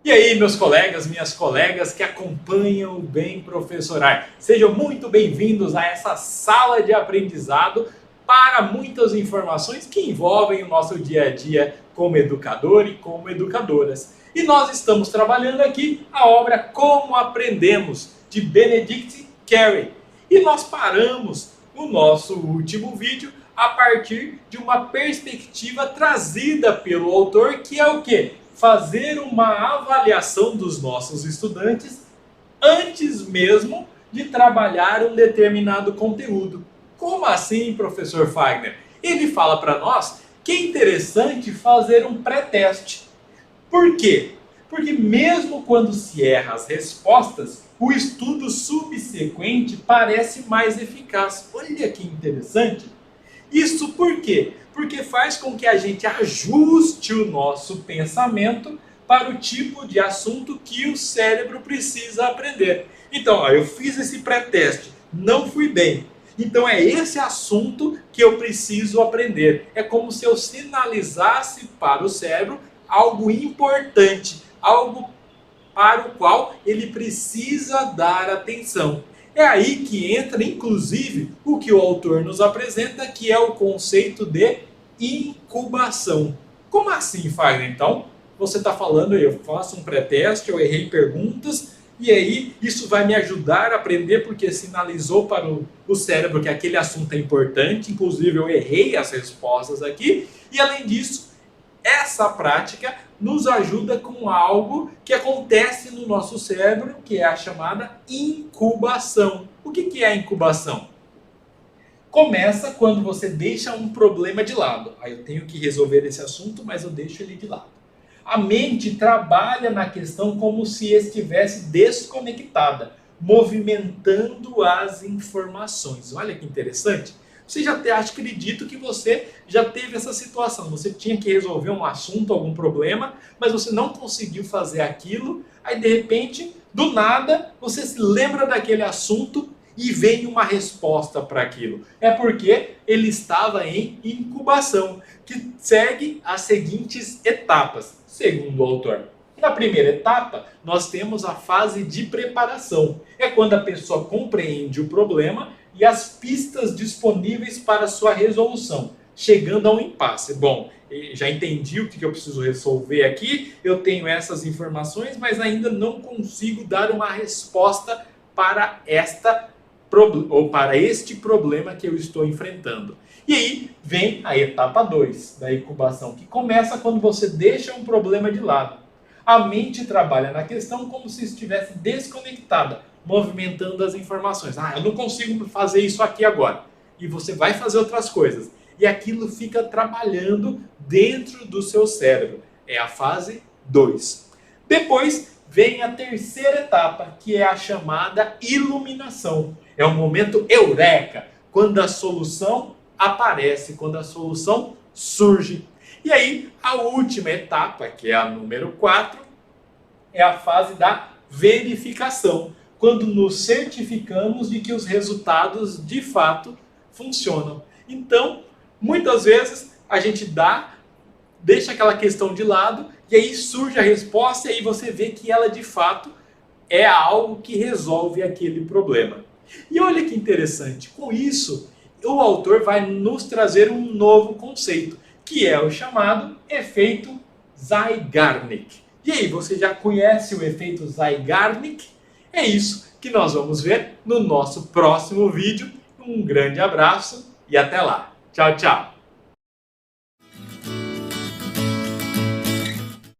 E aí, meus colegas, minhas colegas que acompanham o Bem Professorar, sejam muito bem-vindos a essa sala de aprendizado para muitas informações que envolvem o nosso dia a dia como educador e como educadoras. E nós estamos trabalhando aqui a obra Como Aprendemos, de Benedict Carey. E nós paramos o nosso último vídeo a partir de uma perspectiva trazida pelo autor, que é o quê? Fazer uma avaliação dos nossos estudantes antes mesmo de trabalhar um determinado conteúdo. Como assim, professor Fagner? Ele fala para nós que é interessante fazer um pré-teste. Por quê? Porque mesmo quando se erra as respostas, o estudo subsequente parece mais eficaz. Olha que interessante. Isso por quê? Porque faz com que a gente ajuste o nosso pensamento para o tipo de assunto que o cérebro precisa aprender. Então, eu fiz esse pré-teste, não fui bem. Então é esse assunto que eu preciso aprender. É como se eu sinalizasse para o cérebro algo importante, algo para o qual ele precisa dar atenção. É aí que entra, inclusive, o que o autor nos apresenta, que é o conceito de incubação. Como assim, Fagner? Então, você está falando, eu faço um pré-teste, eu errei perguntas, e aí isso vai me ajudar a aprender porque sinalizou para o cérebro que aquele assunto é importante, inclusive eu errei as respostas aqui, e além disso, essa prática nos ajuda com algo que acontece no nosso cérebro, que é a chamada incubação. O que é a incubação? Começa quando você deixa um problema de lado. Aí eu tenho que resolver esse assunto, mas eu deixo ele de lado. A mente trabalha na questão como se estivesse desconectada, movimentando as informações. Olha que interessante. Você já acredito que você já teve essa situação. Você tinha que resolver um assunto, algum problema, mas você não conseguiu fazer aquilo. Aí, de repente, do nada, você se lembra daquele assunto e vem uma resposta para aquilo. É porque ele estava em incubação, que segue as seguintes etapas, segundo o autor. Na primeira etapa, nós temos a fase de preparação. É quando a pessoa compreende o problema e as pistas disponíveis para sua resolução, chegando a um impasse. Bom, já entendi o que eu preciso resolver aqui, eu tenho essas informações, mas ainda não consigo dar uma resposta para este problema que eu estou enfrentando. E aí vem a etapa 2 da incubação, que começa quando você deixa um problema de lado. A mente trabalha na questão como se estivesse desconectada, movimentando as informações. Eu não consigo fazer isso aqui agora. E você vai fazer outras coisas. E aquilo fica trabalhando dentro do seu cérebro. É a fase 2. Depois vem a terceira etapa, que é a chamada iluminação. É o momento eureka, quando a solução aparece, quando a solução surge. E aí, a última etapa, que é a número 4, é a fase da verificação, quando nos certificamos de que os resultados de fato funcionam. Então, muitas vezes a gente deixa aquela questão de lado e aí surge a resposta e aí você vê que ela de fato é algo que resolve aquele problema. E olha que interessante, com isso o autor vai nos trazer um novo conceito, que é o chamado efeito Zeigarnik. E aí, você já conhece o efeito Zeigarnik? É isso que nós vamos ver no nosso próximo vídeo. Um grande abraço e até lá. Tchau, tchau.